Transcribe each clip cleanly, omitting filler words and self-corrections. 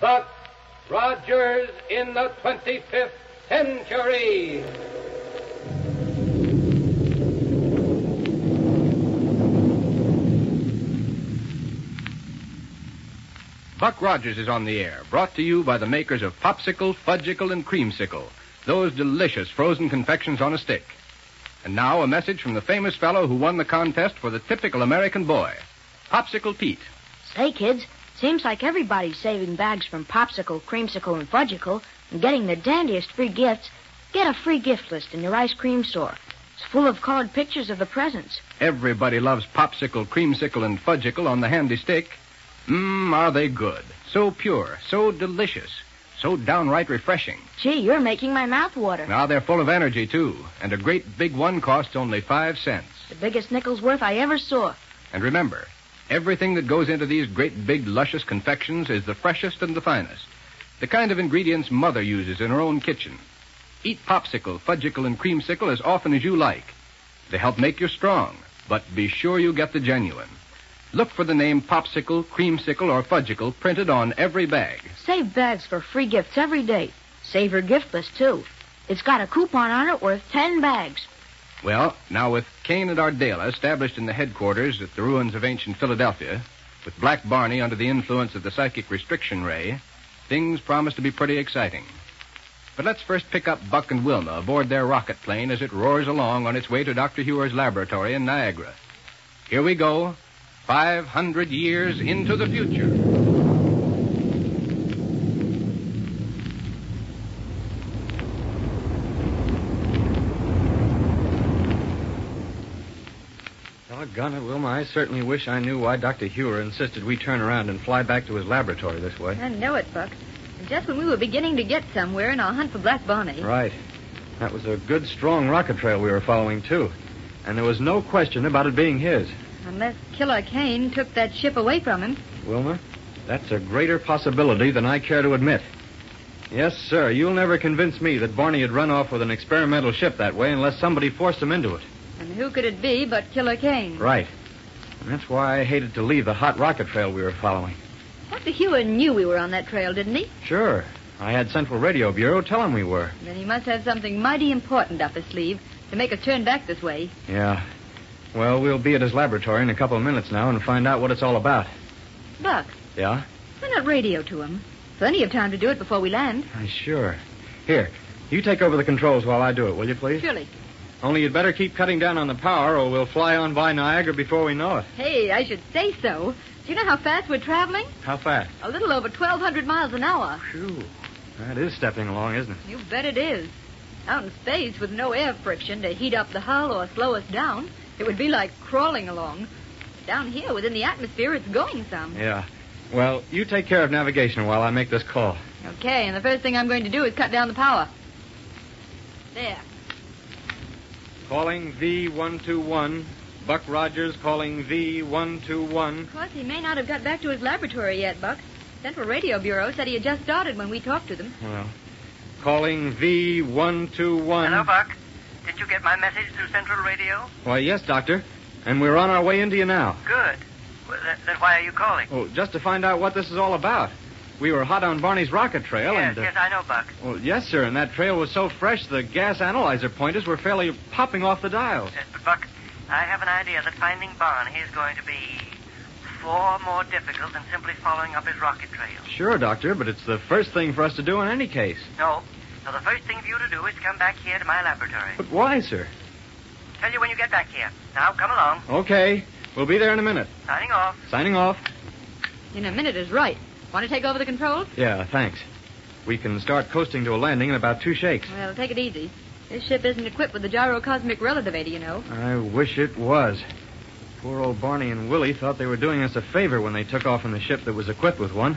Buck Rogers in the 25th century. Buck Rogers is on the air, brought to you by the makers of Popsicle, Fudgicle, and Creamsicle, those delicious frozen confections on a stick. And now a message from the famous fellow who won the contest for the typical American boy, Popsicle Pete. Say, kids, seems like everybody's saving bags from Popsicle, Creamsicle, and Fudgicle and getting the dandiest free gifts. Get a free gift list in your ice cream store. It's full of colored pictures of the presents. Everybody loves Popsicle, Creamsicle, and Fudgicle on the handy stick. Are they good? So pure, so delicious, so downright refreshing. Gee, you're making my mouth water. Now they're full of energy, too, and a great big one costs only 5 cents. The biggest nickel's worth I ever saw. And remember, everything that goes into these great big luscious confections is the freshest and the finest. The kind of ingredients Mother uses in her own kitchen. Eat Popsicle, Fudgicle, and Creamsicle as often as you like. They help make you strong, but be sure you get the genuine. Look for the name Popsicle, Creamsicle, or Fudgicle printed on every bag. Save bags for free gifts every day. Save your gift list, too. It's got a coupon on it worth 10 bags. Well, now with Kane and Aardala established in the headquarters at the ruins of ancient Philadelphia, with Black Barney under the influence of the psychic restriction ray, things promise to be pretty exciting. But let's first pick up Buck and Wilma aboard their rocket plane as it roars along on its way to Doctor Heur's laboratory in Niagara. Here we go, 500 years into the future. Doggone it, Wilma, I certainly wish I knew why Dr. Heur insisted we turn around and fly back to his laboratory this way. I know it, Buck. And just when we were beginning to get somewhere in our hunt for Black Barney. Right. That was a good, strong rocket trail we were following, too. And there was no question about it being his. Unless Killer Kane took that ship away from him. Wilma, that's a greater possibility than I care to admit. Yes, sir, you'll never convince me that Barney had run off with an experimental ship that way unless somebody forced him into it. And who could it be but Killer Kane? Right. And that's why I hated to leave the hot rocket trail we were following. Dr. Heur knew we were on that trail, didn't he? Sure. I had Central Radio Bureau tell him we were. Then he must have something mighty important up his sleeve to make us turn back this way. Yeah. Well, we'll be at his laboratory in a couple of minutes now and find out what it's all about. Buck. Yeah? Why not radio to him? Plenty of time to do it before we land. Sure. Here, you take over the controls while I do it, will you, please? Surely. Only you'd better keep cutting down on the power or we'll fly on by Niagara before we know it. Hey, I should say so. Do you know how fast we're traveling? How fast? A little over 1,200 miles an hour. Phew. That is stepping along, isn't it? You bet it is. Out in space with no air friction to heat up the hull or slow us down, it would be like crawling along. Down here, within the atmosphere, it's going some. Yeah. Well, you take care of navigation while I make this call. Okay, and the first thing I'm going to do is cut down the power. There. Calling V121. Buck Rogers calling V121. Of course, he may not have got back to his laboratory yet, Buck. Central Radio Bureau said he had just started when we talked to them. Well, calling V121. Hello, Buck. Did you get my message through Central Radio? Why, yes, Doctor. And we're on our way into you now. Good. Well, then why are you calling? Oh, just to find out what this is all about. We were hot on Barney's rocket trail Yes, and... yes, I know, Buck. Well, yes, sir, and that trail was so fresh the gas analyzer pointers were fairly popping off the dials. But, Buck, I have an idea that finding Barney is going to be far more difficult than simply following up his rocket trail. Sure, Doctor, but it's the first thing for us to do in any case. No. So the first thing for you to do is come back here to my laboratory. But why, sir? Tell you when you get back here. Now, come along. Okay. We'll be there in a minute. Signing off. Signing off. In a minute is right. Want to take over the controls? Yeah, thanks. We can start coasting to a landing in about 2 shakes. Well, take it easy. This ship isn't equipped with the Gyro cosmic relativator, you know. I wish it was. Poor old Barney and Willie thought they were doing us a favor when they took off in the ship that was equipped with one.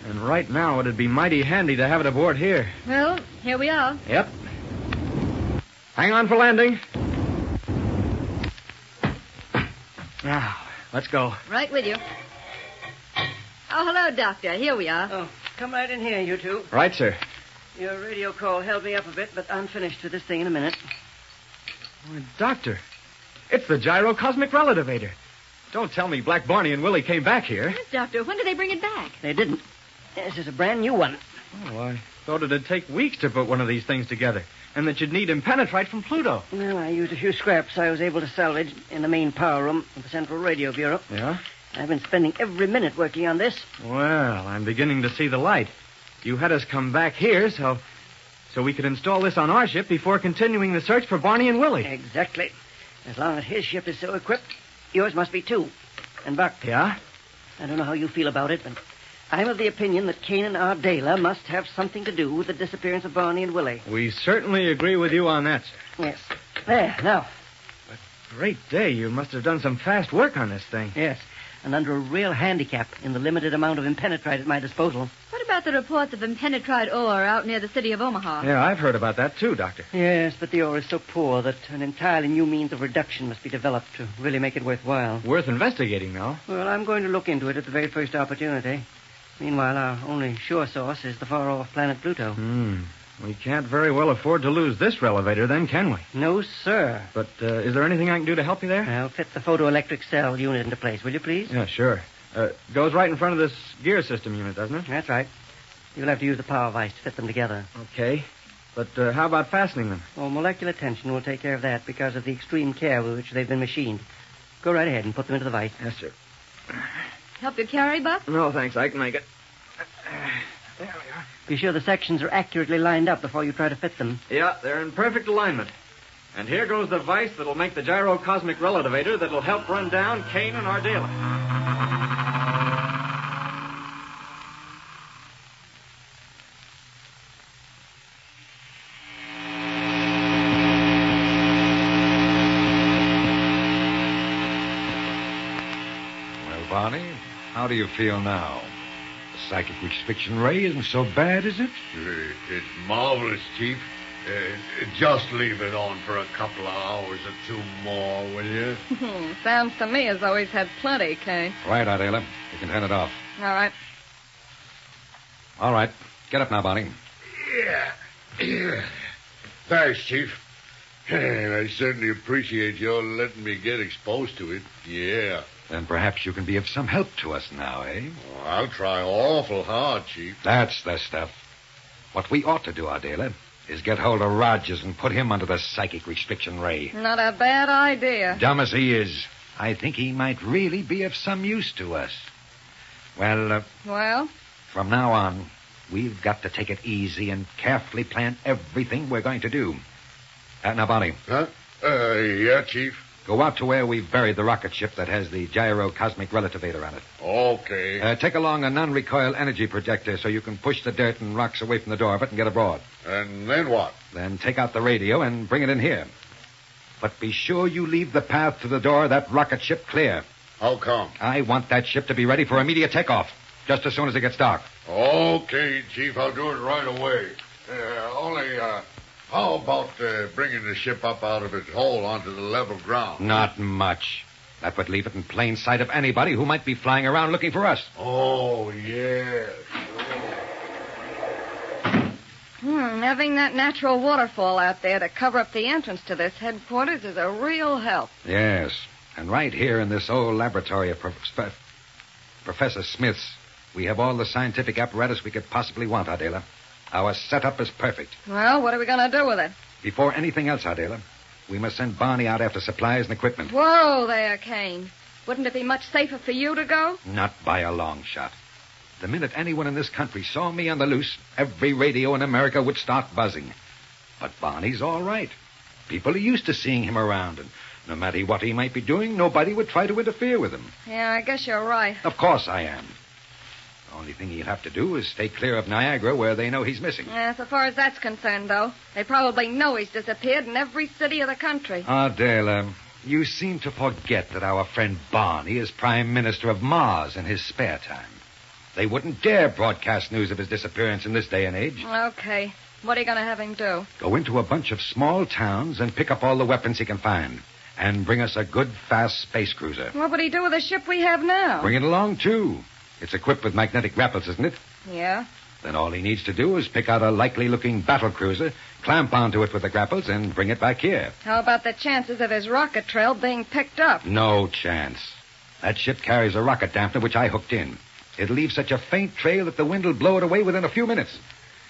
And right now it'd be mighty handy to have it aboard here. Well, here we are. Yep. Hang on for landing. Now, let's go. Right with you. Oh, hello, Doctor. Here we are. Oh, come right in here, you two. Right, sir. Your radio call held me up a bit, but I'm finished with this thing in a minute. Why, Doctor, it's the Gyro cosmic relativator. Don't tell me Black Barney and Willie came back here. Yes, Doctor. When did they bring it back? They didn't. This is a brand new one. Oh, I thought it'd take weeks to put one of these things together, and that you'd need impenetrite from Pluto. Well, I used a few scraps I was able to salvage in the main power room of the Central Radio Bureau. Yeah? I've been spending every minute working on this. Well, I'm beginning to see the light. You had us come back here so we could install this on our ship before continuing the search for Barney and Willie. Exactly. As long as his ship is so equipped, yours must be too. And Buck. Yeah? I don't know how you feel about it, but I'm of the opinion that Kane and Aardala must have something to do with the disappearance of Barney and Willie. We certainly agree with you on that, sir. Yes. There, now. Great day. You must have done some fast work on this thing. Yes, and under a real handicap in the limited amount of impenetrite at my disposal. What about the reports of impenetrite ore out near the city of Omaha? Yeah, I've heard about that, too, Doctor. Yes, but the ore is so poor that an entirely new means of reduction must be developed to really make it worthwhile. Worth investigating, though. Well, I'm going to look into it at the very first opportunity. Meanwhile, our only sure source is the far-off planet Pluto. We can't very well afford to lose this Relativator, then, can we? No, sir. But is there anything I can do to help you there? I'll fit the photoelectric cell unit into place, will you, please? Yeah, sure. Goes right in front of this gear system unit, doesn't it? That's right. You'll have to use the power vise to fit them together. Okay. But how about fastening them? Oh, molecular tension will take care of that because of the extreme care with which they've been machined. Go right ahead and put them into the vise. Yes, sir. Help you carry, Buck? No, thanks. I can make it. There we are. Be sure the sections are accurately lined up before you try to fit them. Yeah, they're in perfect alignment. And here goes the vise that'll make the Gyro cosmic relativator that'll help run down Kane and Aardala. Well, Barney, how do you feel now? The psychic restriction ray isn't so bad, is it? It's marvelous, Chief. Just leave it on for a couple of hours or two more, will you? Sounds to me as though he's had plenty, Kane. Right, Aardala. You can turn it off. All right. All right. Get up now, Barney. Yeah. Thanks, Chief. I certainly appreciate your letting me get exposed to it. Yeah. Then perhaps you can be of some help to us now, eh? Oh, I'll try awful hard, Chief. That's the stuff. What we ought to do, Aardala, is get hold of Rogers and put him under the psychic restriction ray. Not a bad idea. Dumb as he is, I think he might really be of some use to us. Well, Well? from now on, we've got to take it easy and carefully plan everything we're going to do. Now, Barney. Huh? Yeah, Chief. Go out to where we've buried the rocket ship that has the Gyro cosmic relativator on it. Okay. Take along a non-recoil energy projector so you can push the dirt and rocks away from the door of it and get abroad. And then what? Then take out the radio and bring it in here. But be sure you leave the path to the door of that rocket ship clear. How come? I want that ship to be ready for immediate takeoff, just as soon as it gets dark. Okay, Chief, I'll do it right away. How about bringing the ship up out of its hole onto the level ground? Not much. That would leave it in plain sight of anybody who might be flying around looking for us. Oh, yes. Having that natural waterfall out there to cover up the entrance to this headquarters is a real help. Yes. And right here in this old laboratory of Professor Smith's, we have all the scientific apparatus we could possibly want, Aardala. Our setup is perfect. Well, what are we going to do with it? Before anything else, Aardala, we must send Barney out after supplies and equipment. Whoa there, Kane. Wouldn't it be much safer for you to go? Not by a long shot. The minute anyone in this country saw me on the loose, every radio in America would start buzzing. But Barney's all right. People are used to seeing him around, and no matter what he might be doing, nobody would try to interfere with him. Yeah, I guess you're right. Of course I am. The only thing he'll have to do is stay clear of Niagara, where they know he's missing. Yeah, so far as that's concerned, though, they probably know he's disappeared in every city of the country. Aardala, you seem to forget that our friend Barney is Prime Minister of Mars in his spare time. They wouldn't dare broadcast news of his disappearance in this day and age. Okay. What are you going to have him do? Go into a bunch of small towns and pick up all the weapons he can find. And bring us a good, fast space cruiser. What would he do with the ship we have now? Bring it along, too. It's equipped with magnetic grapples, isn't it? Yeah. Then all he needs to do is pick out a likely-looking battle cruiser, clamp onto it with the grapples, and bring it back here. How about the chances of his rocket trail being picked up? No chance. That ship carries a rocket dampener, which I hooked in. It'll leave such a faint trail that the wind will blow it away within a few minutes.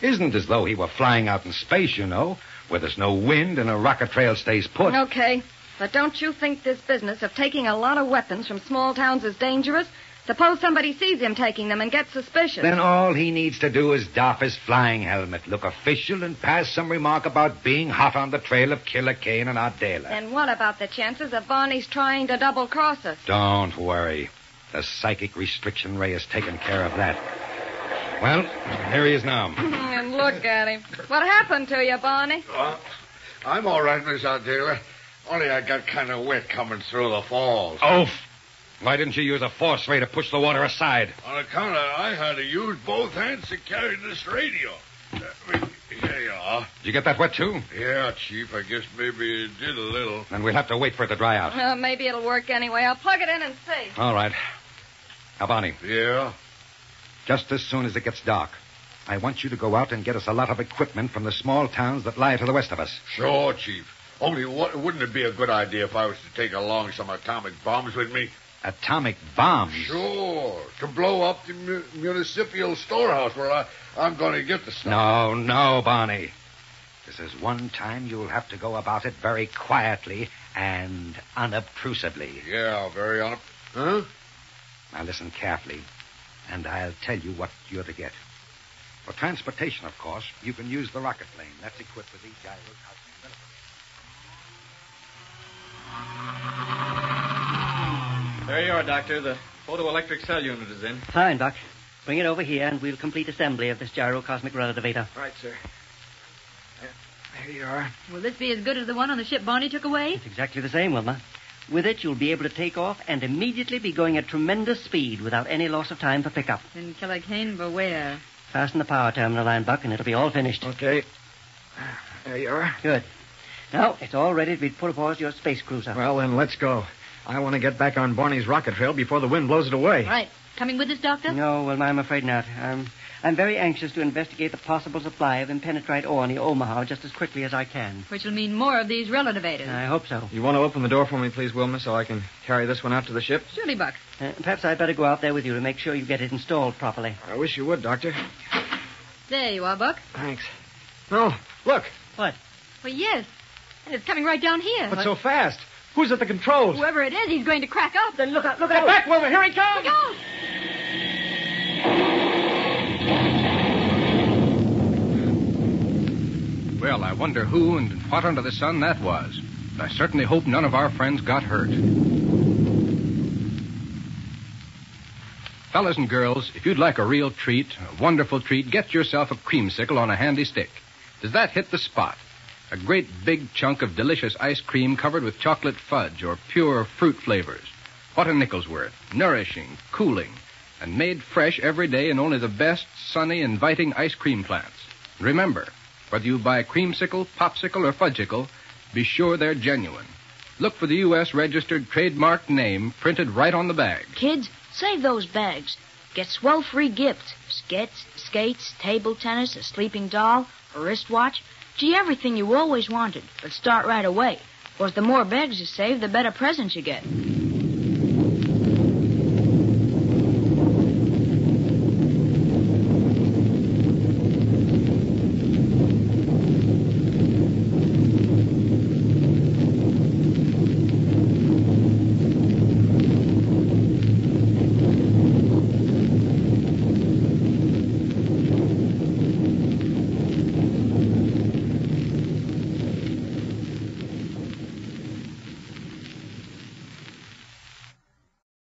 Isn't as though he were flying out in space, you know, where there's no wind and a rocket trail stays put. Okay, but don't you think this business of taking a lot of weapons from small towns is dangerous? Suppose somebody sees him taking them and gets suspicious. Then all he needs to do is doff his flying helmet, look official, and pass some remark about being hot on the trail of Killer Kane and Aardala. And what about the chances of Barney's trying to double-cross us? Don't worry. The psychic restriction ray has taken care of that. Well, here he is now. And look at him. What happened to you, Barney? I'm all right, Miss Aardala. Only I got kind of wet coming through the falls. Oh, why didn't you use a force ray to push the water aside? On account of I had to use both hands to carry this radio. Here you are. Did you get that wet, too? Yeah, Chief. I guess maybe it did a little. Then we'll have to wait for it to dry out. Maybe it'll work anyway. I'll plug it in and see. All right. Now, Barney. Yeah? Just as soon as it gets dark, I want you to go out and get us a lot of equipment from the small towns that lie to the west of us. Sure, Chief. Only wouldn't it be a good idea if I was to take along some atomic bombs with me? Atomic bombs? Sure. To blow up the municipal storehouse where I'm going to get the stuff. No, Barney. This is one time you'll have to go about it very quietly and unobtrusively. Yeah, very Huh? Now listen carefully, and I'll tell you what you're to get. For transportation, of course, you can use the rocket plane. That's equipped with these gyros. There you are, Doctor. The photoelectric cell unit is in. Fine, Doc. Bring it over here, and we'll complete assembly of this gyro cosmic relativator. Right, sir. There you are. Will this be as good as the one on the ship Barney took away? It's exactly the same, Wilma. With it, you'll be able to take off and immediately be going at tremendous speed without any loss of time for pickup. Then Killer Kane, beware. Fasten the power terminal line, Buck, and it'll be all finished. Okay. There you are. Good. Now, it's all ready to be put aboard your space cruiser. Well, then, let's go. I want to get back on Barney's rocket trail before the wind blows it away. Right. Coming with us, Doctor? No, Wilma, I'm afraid not. I'm very anxious to investigate the possible supply of impenetrite ore near Omaha just as quickly as I can. Which will mean more of these relativators. I hope so. You want to open the door for me, please, Wilma, so I can carry this one out to the ship? Surely, Buck. Perhaps I'd better go out there with you to make sure you get it installed properly. I wish you would, Doctor. There you are, Buck. Thanks. No, look. What? Well, yes. And it's coming right down here. But so fast. Who's at the controls? Whoever it is, he's going to crack up. Then look out, Get back, Wilma. Here he comes. He goes. Well, I wonder who and what under the sun that was. I certainly hope none of our friends got hurt. Fellas and girls, if you'd like a real treat, a wonderful treat, get yourself a creamsicle on a handy stick. Does that hit the spot? A great big chunk of delicious ice cream covered with chocolate fudge or pure fruit flavors. What a nickel's worth. Nourishing, cooling, and made fresh every day in only the best, sunny, inviting ice cream plants. Remember, whether you buy creamsicle, popsicle, or fudgicle, be sure they're genuine. Look for the U.S. registered trademark name printed right on the bag. Kids, save those bags. Get swell free gifts. Skates, table tennis, a sleeping doll, a wristwatch. Gee, everything you always wanted. But start right away. Because the more bags you save, the better presents you get.